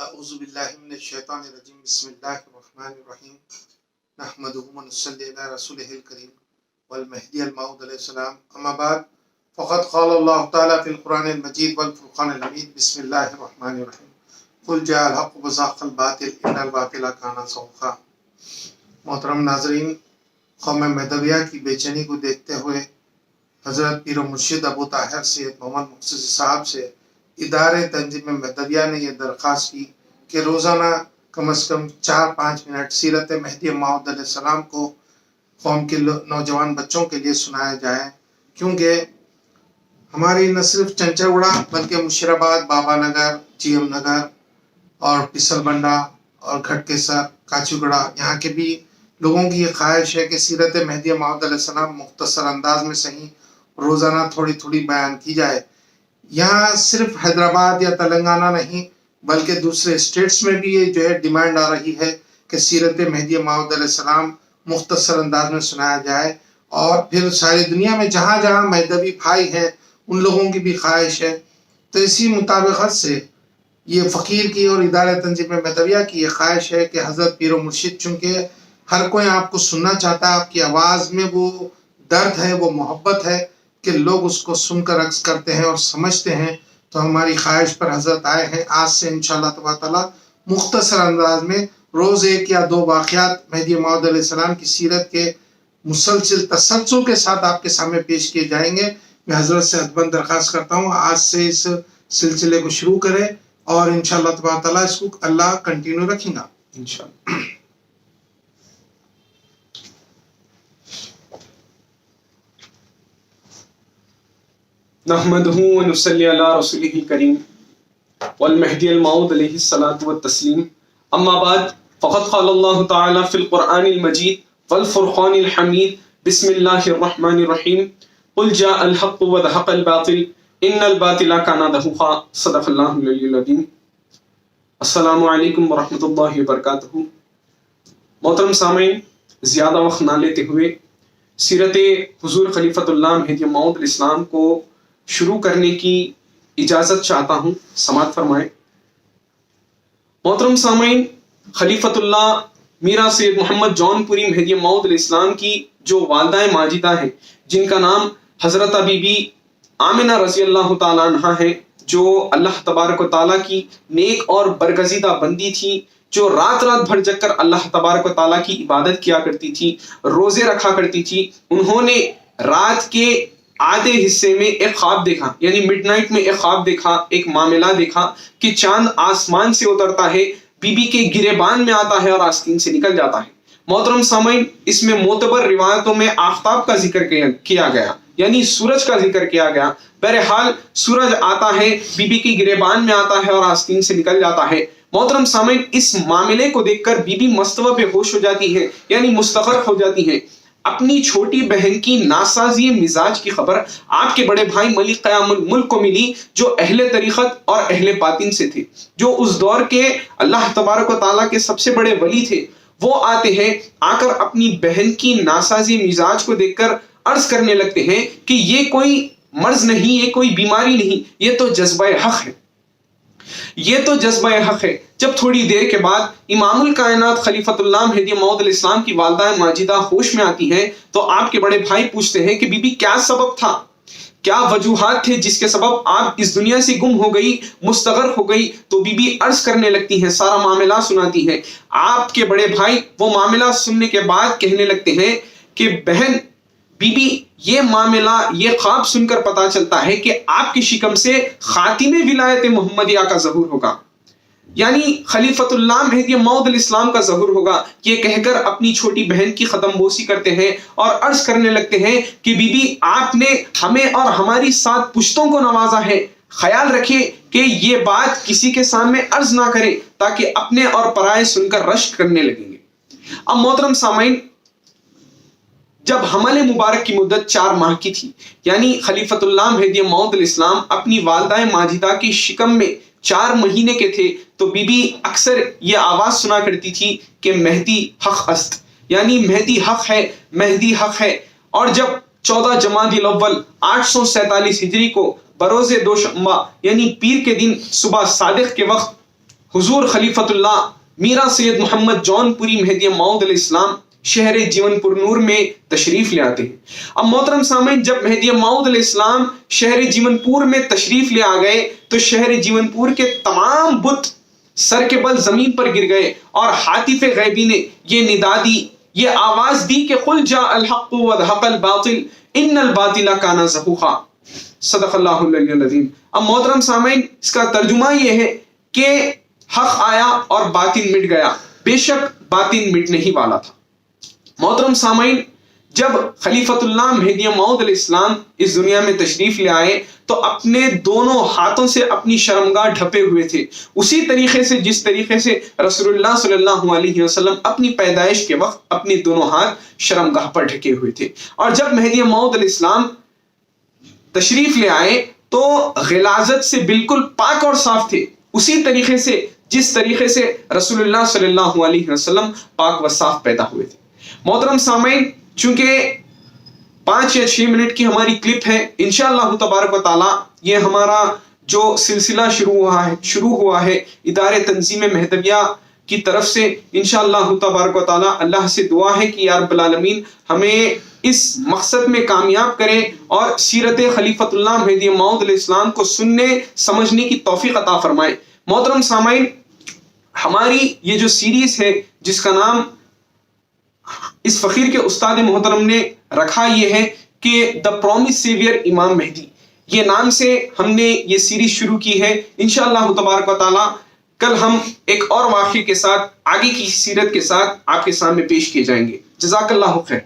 اعوذ باللہ من الشیطان الرجیم بسم اللہ الرحمن الرحیم نحمدہ و نصلی علی رسولہ الکریم والمہدی الموعود علیہ السلام اما بعد فقد قال اللہ تعالی فی القرآن المجید والفرقان الحمید بسم اللہ الرحمن الرحیم قل جاء الحق وزهق الباطل ان الباطل کان زہوقا۔ محترم ناظرین، قوم مہدویہ کی بے چینی کو دیکھتے ہوئے حضرت پیر و مرشد ابو طاہر سید محمد مقتدی صاحب سے ادارے تنظیم مہدویہ نے یہ درخواست کی کہ روزانہ کم از کم 4-5 منٹ سیرت مہدی موعود علیہ السلام کو قوم کے نوجوان بچوں کے لیے سنایا جائے، کیونکہ ہماری نہ صرف چنچوڑا بلکہ مشیرآباد، بابا نگر، جی ایم نگر اور پسل بنڈا اور گھٹکیسر، کاچوگڑا، یہاں کے بھی لوگوں کی یہ خواہش ہے کہ سیرت مہدی موعود علیہ السلام مختصر انداز میں صحیح روزانہ تھوڑی تھوڑی بیان کی جائے۔ یہاں صرف حیدرآباد یا تلنگانہ نہیں بلکہ دوسرے اسٹیٹس میں بھی یہ جو ہے ڈیمانڈ آ رہی ہے کہ سیرت مہدی موعود علیہ السلام مختصر انداز میں سنایا جائے، اور پھر ساری دنیا میں جہاں جہاں مہدوی بھائی ہیں ان لوگوں کی بھی خواہش ہے۔ تو اسی مطابقت سے یہ فقیر کی اور ادارہ تنظیم مہدویہ کی یہ خواہش ہے کہ حضرت پیر و مرشد، چونکہ ہر کوئی آپ کو سننا چاہتا ہے، آپ کی آواز میں وہ درد ہے، وہ محبت ہے کہ لوگ اس کو سن کر عکس کرتے ہیں اور سمجھتے ہیں، تو ہماری خواہش پر حضرت آئے ہیں آج سے انشاءاللہ تبارک تعالیٰ مختصر انداز میں روز 1 یا 2 واقعات مہدی موعود علیہ السلام کی سیرت کے مسلسل تسلسل کے ساتھ آپ کے سامنے پیش کیے جائیں گے۔ میں حضرت سے ادباً درخواست کرتا ہوں آج سے اس سلسلے کو شروع کریں، اور انشاءاللہ تبارک تعالیٰ اس کو اللہ کنٹینیو رکھیں گا انشاءاللہ۔ نحمدہ و نصلی علی رسولہ الکریم والمہدی الموعود علیہ الصلاۃ والتسلیم اما بعد فقد قال اللہ تعالی فی القرآن المجید والفرقان الحمید بسم اللہ الرحمن الرحیم قل جاء الحق وزهق الباطل ان الباطل کان زہوقا۔ صدق اللہ العلی العظیم۔ السلام علیکم ورحمۃ اللہ وبرکاتہ۔ محترم سامعین، زیادہ وقت نہ لیتے ہوئے سیرت حضور خلیفۃ اللہ مہدی موعود علیہ السلام کو شروع کرنے کی اجازت چاہتا ہوں، سماعت فرمائیں۔ محترم سامعین، خلیفۃ اللہ میرا سید محمد جون پوری مہدی موعود علیہ السلام کی جو والدہ ماجدہ ہیں، جن کا نام حضرت بی بی آمنہ رضی اللہ تعالیٰ عنہ ہے، جو اللہ تبارک و تعالیٰ کی نیک اور برگزیدہ بندی تھی، جو رات رات بھر جگ کر اللہ تبارک و تعالیٰ کی عبادت کیا کرتی تھی، روزے رکھا کرتی تھی۔ انہوں نے رات کے آدھے حصے میں ایک خواب دیکھا، یعنی مڈ نائٹ میں ایک خواب دیکھا، ایک معاملہ دیکھا کہ چاند آسمان سے اترتا ہے، بی بی کے گریبان میں آتا ہے اور آستین سے نکل جاتا ہے۔ محترم سامعین، اس میں معتبر روایتوں میں آفتاب کا ذکر کیا گیا، یعنی سورج کا ذکر کیا گیا۔ بہرحال سورج آتا ہے، بی بی کی گریبان میں آتا ہے اور آستین سے نکل جاتا ہے۔ محترم سامعین، اس معاملے کو دیکھ کر بی بی مستوی بے ہوش ہو جاتی ہے، یعنی مستغرق ہو جاتی ہے۔ اپنی چھوٹی بہن کی ناسازی مزاج کی خبر آپ کے بڑے بھائی ملک قیام الملک کو ملی، جو اہل طریقت اور اہل باطن سے تھے، جو اس دور کے اللہ تبارک و تعالیٰ کے سب سے بڑے ولی تھے۔ وہ آتے ہیں، آ کر اپنی بہن کی ناسازی مزاج کو دیکھ کر عرض کرنے لگتے ہیں کہ یہ کوئی مرض نہیں، یہ کوئی بیماری نہیں، یہ تو جذبہ حق ہے، یہ تو جذبہ حق ہے۔ جب تھوڑی دیر کے بعد امام الکائنات خلیفۃ اللہ مہدی موعود علیہ السلام کی والدہ ماجدہ ہوش میں آتی ہیں، تو آپ کے بڑے بھائی پوچھتے ہیں کہ بی بی کیا سبب تھا، کیا وجوہات تھے جس کے سبب آپ اس دنیا سے گم ہو گئی، مستغرق ہو گئی؟ تو بی بی عرض کرنے لگتی ہیں، سارا معاملہ سناتی ہیں۔ آپ کے بڑے بھائی وہ معاملہ سننے کے بعد کہنے لگتے ہیں کہ بہن بی بی، یہ معاملہ، یہ خواب سن کر پتا چلتا ہے کہ آپ کی شکم سے خاتم ولایت محمدیہ کا ظہور ہوگا، یعنی خلیفۃ اللہ مہدی موعود علیہ السلام کا ظہور ہوگا۔ یہ کہہ کر اپنی چھوٹی بہن کی قدم بوسی کرتے ہیں اور عرض کرنے لگتے ہیں کہ بی بی، آپ نے ہمیں اور ہماری 7 پشتوں کو نوازا ہے، خیال رکھیں کہ یہ بات کسی کے سامنے عرض نہ کریں، تاکہ اپنے اور پرائے سن کر رشک کرنے لگیں گے۔ اب محترم سامعین، جب حمل مبارک کی مدت 4 ماہ کی تھی، یعنی خلیفۃ اللہ مہدی موعود علیہ السلام اپنی والدہ ماجدہ کی شکم میں 4 مہینے کے تھے، تو بی بی اکثر یہ آواز سنا کرتی تھی کہ مہدی حق است، یعنی مہدی حق ہے، مہدی حق ہے۔ اور جب 14 جمادی الاول 847 ہجری کو بروز دوشنبہ یعنی پیر کے دن صبح صادق کے وقت حضور خلیفۃ اللہ میرا سید محمد جون پوری مہدی موعود علیہ السلام شہر جیون پور نور میں تشریف لے آتے ہیں۔ اب محترم سامعین، جب مہدی موعود علیہ السلام شہر جیون پور میں تشریف لے آ گئے تو شہر جیون پور کے تمام بت سر کے بل زمین پر گر گئے اور حاطف غیبی نے یہ ندا دی، یہ آواز دی کہ قل جاء الحق وذهب الباطل ان الباطل کان زہوقا۔ صدق اللہ العلی العظیم۔ اب محترم سامعین، اس کا ترجمہ یہ ہے کہ حق آیا اور باطل مٹ گیا، بے شک باطل مٹنے ہی والا تھا۔ محترم سامعین، جب خلیفۃ اللہ مہدی موعود علیہ السلام اس دنیا میں تشریف لے آئے تو اپنے دونوں ہاتھوں سے اپنی شرمگاہ ڈھپے ہوئے تھے، اسی طریقے سے جس طریقے سے رسول اللہ صلی اللہ علیہ وسلم اپنی پیدائش کے وقت اپنے دونوں ہاتھ شرمگاہ پر ڈھکے ہوئے تھے۔ اور جب مہدی موعود علیہ السلام تشریف لے آئے تو غلاظت سے بالکل پاک اور صاف تھے، اسی طریقے سے جس طریقے سے رسول اللہ صلی اللہ علیہ وسلم پاک و صاف پیدا ہوئے تھے۔ محترم سامعین، چونکہ 5 یا 6 منٹ کی ہماری کلپ ہے، انشاءاللہ تبارک و تعالی یہ ہمارا جو سلسلہ شروع ہوا ہے ادارے تنظیم مہدویہ کی طرف سے، انشاءاللہ تبارک و تعالی اللہ سے دعا ہے کہ یا رب العالمین ہمیں اس مقصد میں کامیاب کرے اور سیرت خلیفۃ اللہ مہدی موعود علیہ السلام کو سننے سمجھنے کی توفیق عطا فرمائے۔ محترم سامعین، ہماری یہ جو سیریز ہے جس کا نام اس فقیر کے استاد محترم نے رکھا یہ ہے کہ دا پرومس سیویئر امام مہدی، یہ نام سے ہم نے یہ سیریز شروع کی ہے۔ انشاءاللہ تبارک و تعالی کل ہم ایک اور واقعے کے ساتھ آگے کی سیرت کے ساتھ آپ کے سامنے پیش کیے جائیں گے۔ جزاک اللہ خیر۔